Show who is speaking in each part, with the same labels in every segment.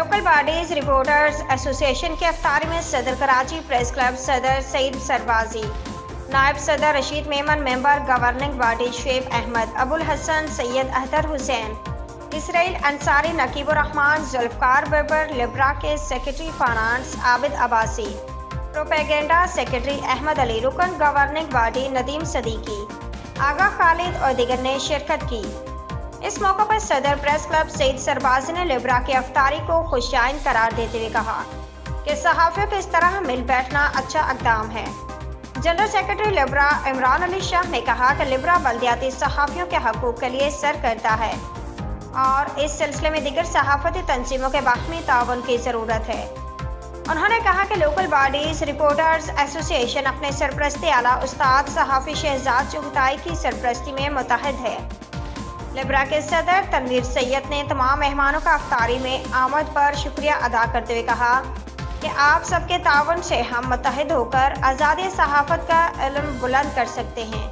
Speaker 1: Local bodies reporters association के अफ्तारी में सदर कराची प्रेस क्लब सदर सईद सरबाजी, नायब सदर Rashid Memon, member governing body Sheikh Ahmed, Abul Hasan, Syed Ahdar Hussain, Israel Ansari, Naqibur Rahman, Zulfiqar Babar, लिब्रा के secretary finance Abid Abbasi, propaganda secretary Ahmed Ali, रुकन गवर्निंग बॉडी नदीम सदीकी, आगा खालिद और दिगर ने शिरकत की। इस मौके पर सदर प्रेस क्लब सईद सरबाजी ने लिब्रा की अफ्तारी को खुशआइन करार देते हुए कहा कि सहाफ़ियों के इस तरह मिल बैठना अच्छा इक़दाम है। General secretary Libra Imran Ali Shah ने कहा कि लिब्रा बल्दियाती सहाफ़ियों के हकूक़ के लिए सर करता है और इस सिलसिले में दीगर सहाफ़ती तंजीमों के बाहमी ताउन की ज़रूरत है। उन्होंने कहा कि लोकल बॉडीज़ रिपोर्टर्स एसोसिएशन अपने सरपरस्ती आला उस्ताद सहाफ़ी शहजाद चुगताई की सरपरस्ती में मुतहद है। लिब्रा के सदर तनवीर सैयद ने तमाम मेहमानों का अफ्तारी में आमद पर शुक्रिया अदा करते हुए कहा कि आप सबके ताउन से हम मुत्तहिद होकर आज़ादी सहाफ़त का इल्म बुलंद कर सकते हैं।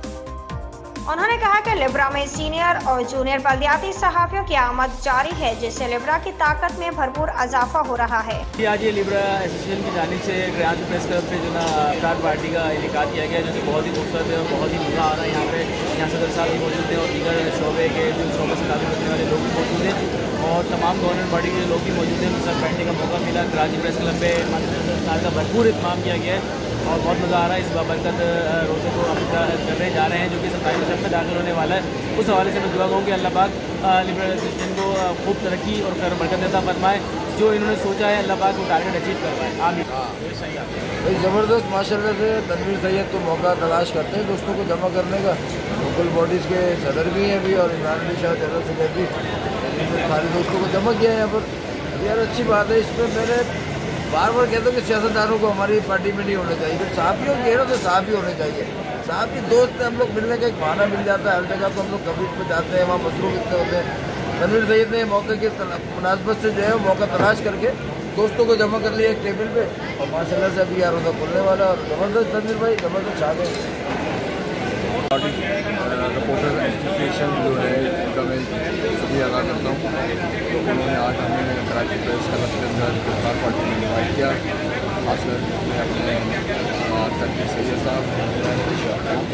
Speaker 1: उन्होंने कहा कि लिब्रा में सीनियर और जूनियर बल्दियाती सहाफ़ियों की आमद जारी है, जिससे लिब्रा की ताकत में भरपूर इजाफा हो रहा है।
Speaker 2: आज ये लिब्रा एसोसिएशन की जानिब से कराची प्रेस क्लब पे जो ना अफ्तार पार्टी का इनेकाद किया गया, जो कि बहुत ही खूबसूरत है और बहुत ही मज़ा आ रहा है। यहाँ पे यहाँ सदर साहब भी मौजूद हैं और दीगर शोबे के जो शोबे से ताल्लुक़ रखने वाले लोग भी मौजूद हैं और तमाम गवर्नमेंट बॉडी के लोग भी मौजूद हैं। सर बैठने का मौका मिला। कराची प्रेस क्लब पे का भरपूर इत्माम किया गया है और बहुत मज़ा आ रहा है। इस बाबरकत रोज़े को हम करने जा रहे हैं जो कि 27 शब में दाखिल होने वाला है। उस हवाले से मैं दुआ कहूँ कि अल्लाह पाक लिबरल एसोसिएशन को खूब तरक्की और कर बरकत अता फरमाए। जो इन्होंने सोचा है अल्लाह पाक वो टारगेट अचीव करवाए। आमीन।
Speaker 3: भाई ज़बरदस्त माशाल्लाह से तनवीर सैयद तो मौका तलाश करते हैं दोस्तों को जमा करने का। लोकल बॉडीज़ के सदर भी हैं अभी और इमरान अली शाह जनरल सेक्रेटरी सारे दोस्तों को जमा किया है यहाँ पर। यार अच्छी बात है। इसमें मैंने बार बार कहता हूँ कि सियासतदानों को हमारी पार्टी में नहीं होने चाहिए। फिर साफ़ियों कह रहे तो साफ़ी होने चाहिए। साफ़ी दोस्त हम लोग मिलने का एक बहाना मिल जाता है। हर जगह तो हम लोग कवरेज पे जाते हैं, वहाँ मसरूफ़ इतने होते हैं। तनवीर सैयद ने मौके की मुनासबत से जो है मौका तलाश करके दोस्तों को जमा कर लिया एक टेबल पे और माशाल्लाह से अभी यार उधर खुलने वाला और ज़बरदस्त तनवीर भाई ज़बरदस्त छा गए।
Speaker 4: रिपोर्टर एसोसिएशन जो है उनका मैं शुक्रिया अदा करता हूँ। तो उन्होंने आज हमें कराची प्रेस क्लब के अंदर अफ्तार पार्टी में इन्वाइट किया। खासकर मैं अपने तनवीर सैयद साहब,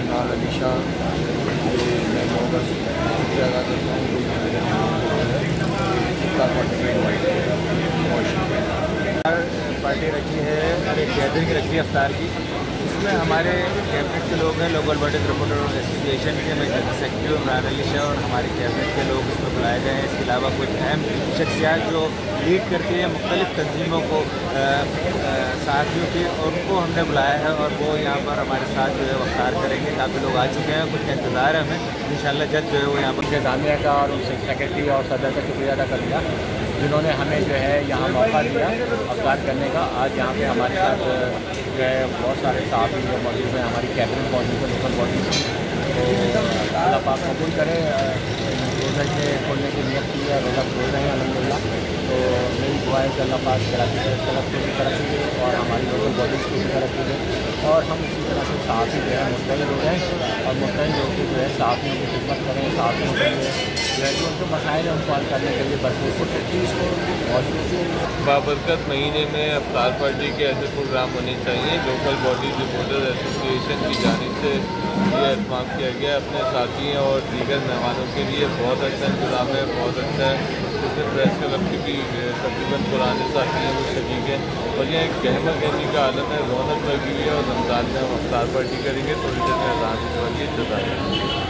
Speaker 4: इमरान अली शाह, मैं उनका शुक्रिया अदा करता हूँ। अफ्तार पार्टी में इन्वाइट किया।
Speaker 5: पार्टी रखी है, एक गैदरिंग रखी है अफ्तार की। इसमें हमारे कैबिनेट के लोग हैं, लोकल बॉडीज रिपोर्टर एसोसिएशन के, मैं जनरल सेक्रेटरी इमरान अली शाह और हमारे कैबिनेट के लोग इसमें बुलाए गए हैं। इसके अलावा कुछ अहम शख्सियात जो लीड करती हैं मुख्तलिफ़ तंजीमों को साथियों की, उनको हमने बुलाया है और वो यहाँ पर हमारे साथ जो है अफ्तार करेंगे। काफ़ी लोग आ चुके हैं, कुछ का इंतज़ार है हमें। इंशाल्लाह जल्द जो है वो यहाँ पर
Speaker 6: जामिया का और सेक्रेटरी और सदर का शुक्रिया अदा कर दिया जिन्होंने हमें जो है यहाँ मौका दिया अफ्तार करने का। आज यहाँ पे हमारे साथ जो है बहुत सारे साथी जो मौजूद हैं, हमारी कैबिनेट मौजूद है, लोकल बॉडीज। तो अल्लाह पाक कबूल करे। रोज़ा के खोलने की नियत की है, रोज़ा खोल रहे हैं अल्हम्दुलिल्लाह। तो मेरी दुआ है कि अल्लाह पाक कराची प्रेस क्लब को भी तरक्की दे और हमारी लोकल बॉडीज़ को भी तरक्की दे और हम इसी तरह से साथी जो है मुस्तैद हो जाएँ और मुस्तैद होकर जो है साथियों की खिदमत करें। साथियों के लिए जो है जो उनके मसाइल हैं उनको हल करने के लिए भरपूर कोशिश
Speaker 7: बाबरकत महीने में अफ्तार पार्टी के ऐसे प्रोग्राम होने चाहिए। लोकल बॉडीज रिपोर्टर एसोसिएशन की जानिब से ये एहतमाम किया गया अपने साथी और दीगर मेहमानों के लिए। बहुत अच्छा इंतजाम है, बहुत अच्छा है। जैसे प्रेस क्लब के भी तकरीबन पुराने साथी हैं, वो शरीक हैं और यह एक गहमा गहमी का आलम है। रौनक लगी हुई है और रमज़ान में हम अफ्तार पार्टी करेंगे। थोड़ी देर में अज़ान होने वाली है।